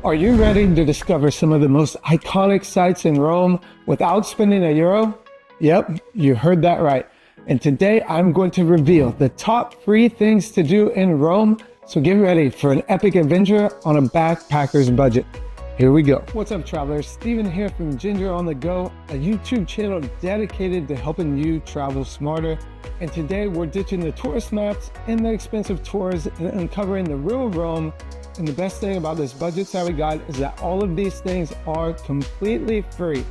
Are you ready to discover some of the most iconic sites in Rome without spending a euro? Yep, you heard that right. And today I'm going to reveal the top 3 things to do in Rome. So get ready for an epic adventure on a backpacker's budget. Here we go. What's up, travelers? Steven here from Ginger on the Go, a YouTube channel dedicated to helping you travel smarter. And today we're ditching the tourist maps and the expensive tours and uncovering the real Rome. And the best thing about this budget savvy guide is that all of these things are completely free.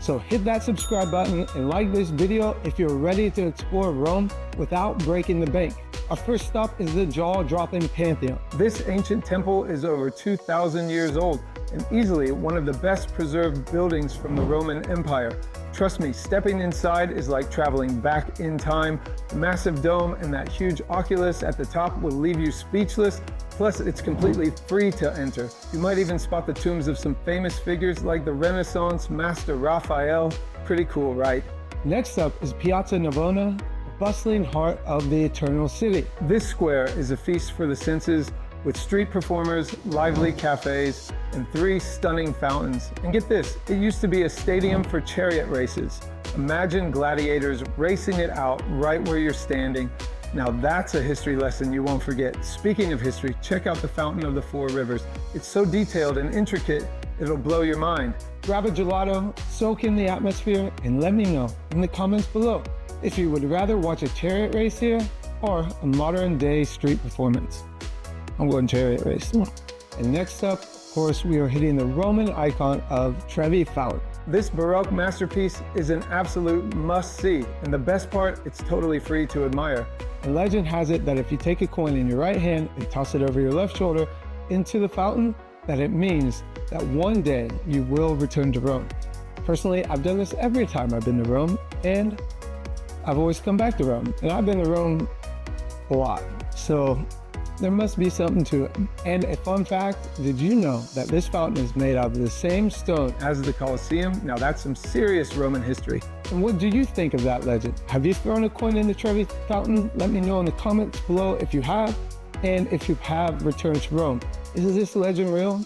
So hit that subscribe button and like this video if you're ready to explore Rome without breaking the bank. Our first stop is the jaw-dropping Pantheon. This ancient temple is over 2,000 years old and easily one of the best preserved buildings from the Roman Empire. Trust me, stepping inside is like traveling back in time. The massive dome and that huge oculus at the top will leave you speechless. Plus, it's completely free to enter. You might even spot the tombs of some famous figures like the Renaissance master Raphael. Pretty cool, right? Next up is Piazza Navona, the bustling heart of the Eternal City. This square is a feast for the senses with street performers, lively cafes, and 3 stunning fountains. And get this, it used to be a stadium for chariot races. Imagine gladiators racing it out right where you're standing. Now that's a history lesson you won't forget. Speaking of history, check out the Fountain of the 4 Rivers. It's so detailed and intricate, it'll blow your mind. Grab a gelato, soak in the atmosphere, and let me know in the comments below if you would rather watch a chariot race here or a modern day street performance. I'm going chariot race. And next up, of course, we are hitting the Roman icon of Trevi Fountain. This Baroque masterpiece is an absolute must-see, and the best part, it's totally free to admire. And legend has it that if you take a coin in your right hand and toss it over your left shoulder into the fountain, that it means that one day you will return to Rome. Personally, I've done this every time I've been to Rome, and I've always come back to Rome. And I've been to Rome a lot, so there must be something to it. And a fun fact, did you know that this fountain is made out of the same stone as the Colosseum? Now that's some serious Roman history. And what do you think of that legend? Have you thrown a coin in the Trevi Fountain? Let me know in the comments below if you have, and if you have returned to Rome. Is this legend real?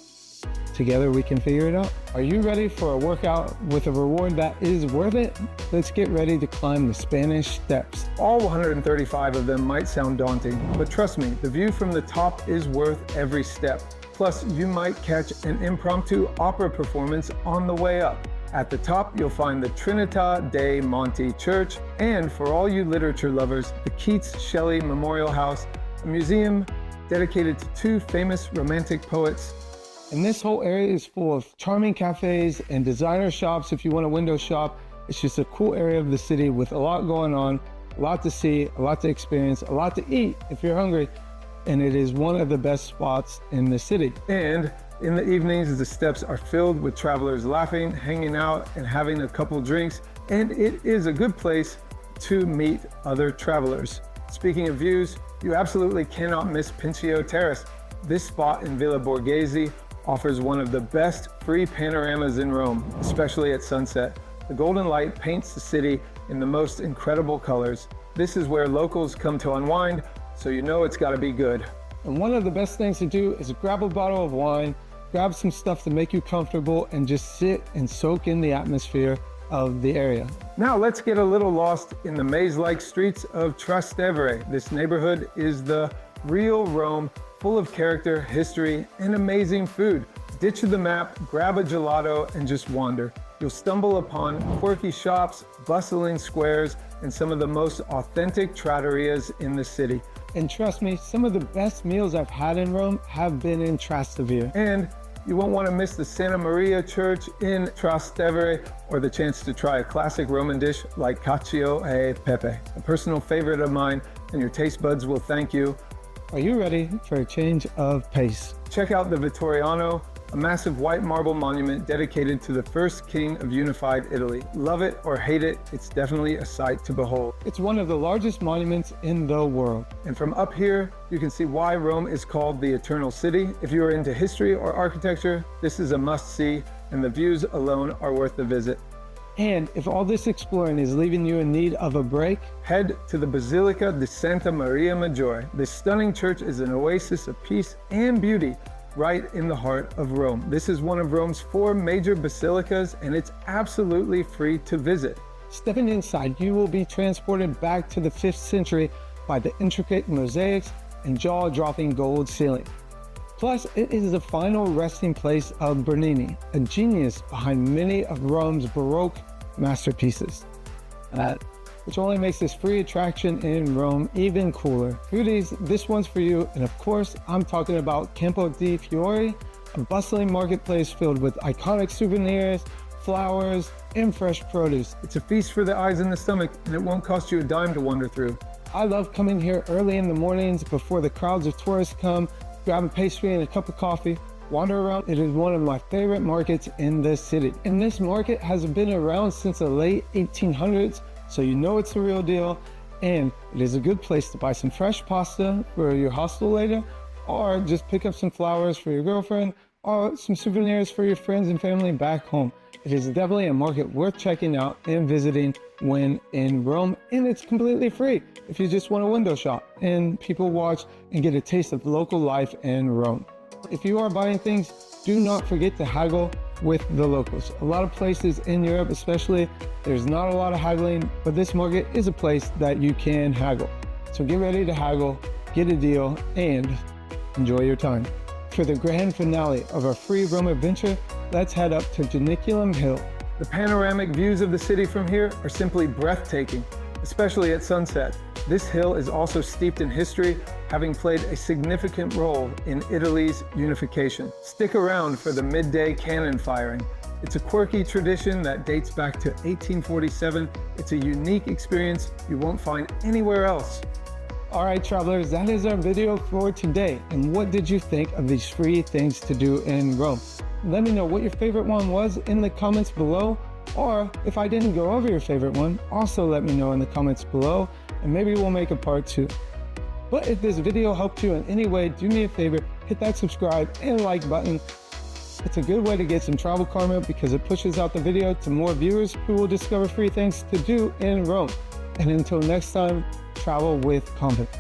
Together we can figure it out. Are you ready for a workout with a reward that is worth it? Let's get ready to climb the Spanish steps. All 135 of them might sound daunting, but trust me, the view from the top is worth every step. Plus, you might catch an impromptu opera performance on the way up. At the top, you'll find the Trinità dei Monti Church, and for all you literature lovers, the Keats Shelley Memorial House, a museum dedicated to 2 famous romantic poets. And this whole area is full of charming cafes and designer shops if you want to window shop. It's just a cool area of the city with a lot going on, a lot to see, a lot to experience, a lot to eat if you're hungry. And it is one of the best spots in the city. And in the evenings, the steps are filled with travelers laughing, hanging out, and having a couple drinks. And it is a good place to meet other travelers. Speaking of views, you absolutely cannot miss Pincio Terrace. This spot in Villa Borghese offers one of the best free panoramas in Rome, especially at sunset. The golden light paints the city in the most incredible colors. This is where locals come to unwind, so you know it's gotta be good. And one of the best things to do is grab a bottle of wine, grab some stuff to make you comfortable, and just sit and soak in the atmosphere of the area. Now let's get a little lost in the maze-like streets of Trastevere. This neighborhood is the real Rome, full of character, history, and amazing food. Ditch the map, grab a gelato, and just wander. You'll stumble upon quirky shops, bustling squares, and some of the most authentic trattorias in the city. And trust me, some of the best meals I've had in Rome have been in Trastevere. And you won't want to miss the Santa Maria Church in Trastevere or the chance to try a classic Roman dish like cacio e pepe, a personal favorite of mine, and your taste buds will thank you. Are you ready for a change of pace? Check out the Vittoriano, a massive white marble monument dedicated to the first king of unified Italy. Love it or hate it, it's definitely a sight to behold. It's one of the largest monuments in the world. And from up here, you can see why Rome is called the Eternal City. If you are into history or architecture, this is a must-see, and the views alone are worth the visit. And if all this exploring is leaving you in need of a break, head to the Basilica di Santa Maria Maggiore. This stunning church is an oasis of peace and beauty, right in the heart of Rome. This is one of Rome's 4 major basilicas, and it's absolutely free to visit. Stepping inside, you will be transported back to the 5th century by the intricate mosaics and jaw-dropping gold ceiling. Plus, it is the final resting place of Bernini, a genius behind many of Rome's Baroque masterpieces, which only makes this free attraction in Rome even cooler. Foodies, this one's for you, and of course, I'm talking about Campo di Fiori, a bustling marketplace filled with iconic souvenirs, flowers, and fresh produce. It's a feast for the eyes and the stomach, and it won't cost you a dime to wander through. I love coming here early in the mornings before the crowds of tourists come, grab a pastry and a cup of coffee, wander around. It is one of my favorite markets in the city. And this market has been around since the late 1800s, so you know it's the real deal. And it is a good place to buy some fresh pasta for your hostel later, or just pick up some flowers for your girlfriend, or some souvenirs for your friends and family back home. It is definitely a market worth checking out and visiting when in Rome, and it's completely free if you just want to window shop and people watch and get a taste of local life in Rome. If you are buying things, do not forget to haggle with the locals. A lot of places in Europe especially, there's not a lot of haggling, but this market is a place that you can haggle. So get ready to haggle, get a deal, and enjoy your time. For the grand finale of our free Rome adventure, let's head up to Janiculum Hill. The panoramic views of the city from here are simply breathtaking, especially at sunset. This hill is also steeped in history, having played a significant role in Italy's unification. Stick around for the midday cannon firing. It's a quirky tradition that dates back to 1847. It's a unique experience you won't find anywhere else. All right, travelers, that is our video for today. And what did you think of these free things to do in Rome? Let me know what your favorite one was in the comments below, or if I didn't go over your favorite one, also let me know in the comments below, and maybe we'll make a part 2. But if this video helped you in any way, do me a favor, hit that subscribe and like button. It's a good way to get some travel karma because it pushes out the video to more viewers who will discover free things to do in Rome. And until next time, travel with confidence.